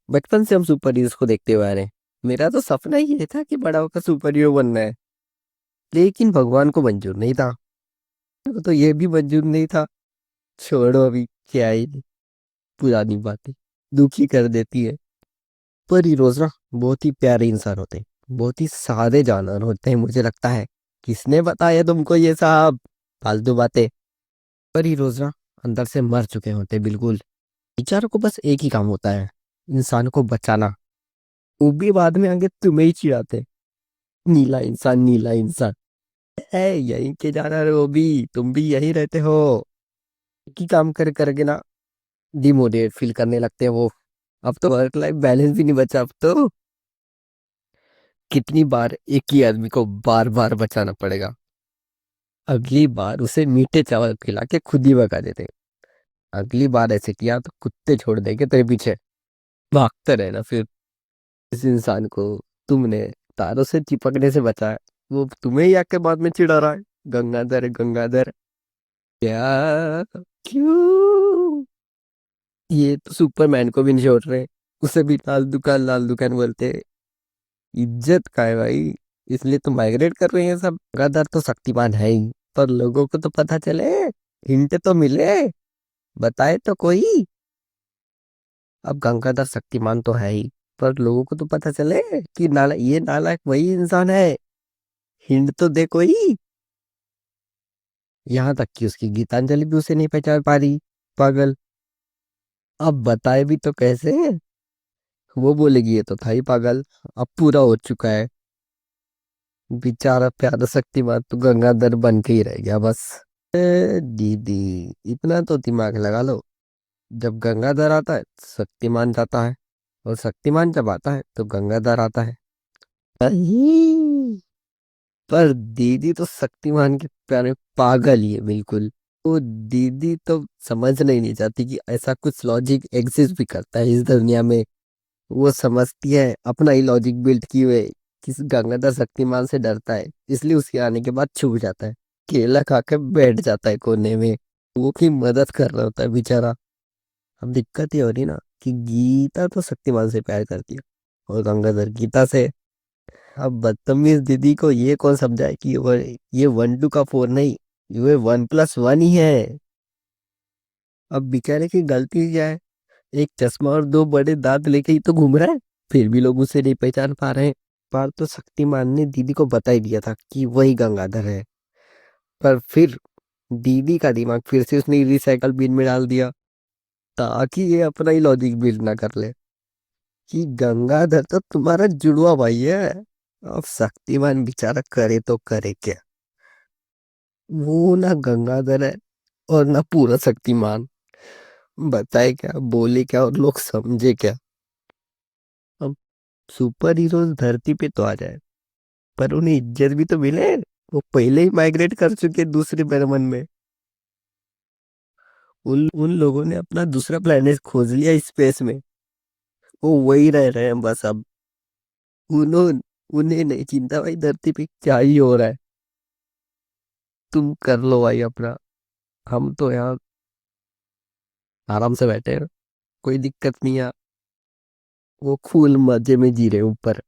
बचपन से हम सुपर हीरोज को देखते हुए आ रहे हैं। मेरा तो सपना ही ये था कि बड़ा होकर सुपर हीरो बनना है। लेकिन भगवान को मंजूर नहीं था। मेरे को तो ये भी मंजूर नहीं था। छोड़ो, अभी क्या ही पुरानी बातें दुखी कर देती है। पर हीरोज ना बहुत ही प्यारे इंसान होते हैं। बहुत ही सादे जानवर होते हैं, मुझे लगता है। किसने बताया तुमको ये सब फालतू बातें? पर हीरोज ना अंदर से मर चुके होते हैं, बिल्कुल। बेचारों को बस एक ही काम होता है, इंसान को बचाना। वो भी बाद में आगे तुम्हें ही चिढ़ाते हैं। नीला इंसान, नीला इंसान है। यहीं के जानवर हो भी, तुम भी यही रहते हो। की काम कर करके ना डिमोटिवेट फील करने लगते हैं वो। अब तो वर्क लाइफ बैलेंस भी नहीं बचा अब तो। कितनी बार एक ही आदमी को बार बार बचाना पड़ेगा। अगली बार उसे मीठे चावल खिला के खुद ही भगा देते। अगली बार ऐसे किया तो कुत्ते छोड़ देंगे तेरे पीछे। भागते रहना फिर। इस इंसान को तुमने तारों से चिपकने से बचाया, वो तुम्हें ही आके बाद में चिढ़ा रहा है। गंगाधर है, गंगाधर। क्या? क्यों? ये तो सुपरमैन को भी नहीं छोड़ रहे। उसे भी लाल दुकान बोलते हैं। इज्जत का है भाई। इसलिए तो माइग्रेट कर रहे हैं सब। गदर तो शक्तिमान है ही, पर लोगों को तो पता चले। हिंट तो मिले। बताए तो कोई। अब गंगाधर शक्तिमान तो है ही, पर लोगों को तो पता चले कि ये नालायक वही इंसान है। हिंट तो दे कोई। यहाँ तक कि उसकी गीतांजलि भी उसे नहीं पहचान पा रही। पागल। अब बताए भी तो कैसे? वो बोलेगी ये तो था ही पागल। अब पूरा हो चुका है। बेचारा प्यारा शक्तिमान तो गंगाधर बन के ही रह गया बस। दीदी, इतना तो दिमाग लगा लो। जब गंगाधर आता है तो शक्तिमान जाता है, और शक्तिमान जब आता है तो गंगाधर आता है। अही, पर दीदी तो शक्तिमान के प्यारे पागल ही है बिल्कुल। वो दीदी तो समझना ही नहीं चाहती कि ऐसा कुछ लॉजिक एग्जिस्ट भी करता है इस दुनिया में। वो समझती है अपना ही लॉजिक बिल्ड किए हुए कि गंगाधर शक्तिमान से डरता है, इसलिए उसके आने के बाद छुप जाता है। केला खा के बैठ जाता है कोने में। वो की मदद कर रहा होता है बेचारा। अब दिक्कत ये हो रही ना कि गीता तो शक्तिमान से प्यार करती है, और गंगाधर गीता से। अब बदतमीज दीदी को ये कौन समझाए कि ये 1 2 का 4 नहीं, ये 1+1 ही है। अब बेचारे की गलती क्या है? एक चश्मा और 2 बड़े दांत लेके ही तो घूम रहा है। फिर भी लोग उसे नहीं पहचान पा रहे हैं। पर तो शक्तिमान ने दीदी को बता ही दिया था कि वही गंगाधर है। पर फिर दीदी का दिमाग फिर से उसने रिसाइकल बिन में डाल दिया, ताकि ये अपना ही लॉजिक बिल्ड ना कर ले कि गंगाधर तो तुम्हारा जुड़वा भाई है। अब शक्तिमान बेचारा करे तो करे क्या? वो ना गंगाधर है और ना पूरा शक्तिमान। बताए क्या, बोले क्या और लोग समझे क्या? अब सुपर हीरोज धरती पे तो आ जाए, पर उन्हें इज्जत भी तो मिले। वो पहले ही माइग्रेट कर चुके दूसरे ब्रह्मांड में। उन उन लोगों ने अपना दूसरा प्लेनेट खोज लिया स्पेस में। वो वही रह रहे हैं बस अब। उन्होंने उन्हें नहीं चिंता भाई धरती पे क्या ही हो रहा है। तुम कर लो भाई अपना। हम तो यहाँ आराम से बैठे हैं। कोई दिक्कत नहीं है। वो फुल मजे में जी रहे हैं ऊपर।